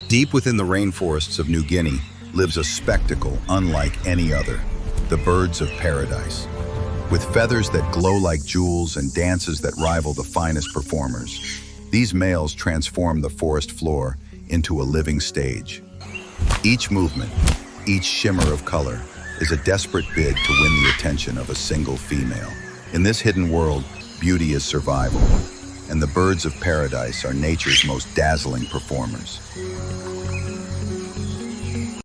Deep within the rainforests of New Guinea lives a spectacle unlike any other, the birds of paradise. With feathers that glow like jewels and dances that rival the finest performers, these males transform the forest floor into a living stage. Each movement, each shimmer of color, is a desperate bid to win the attention of a single female. In this hidden world, beauty is survival, and the birds of paradise are nature's most dazzling performers.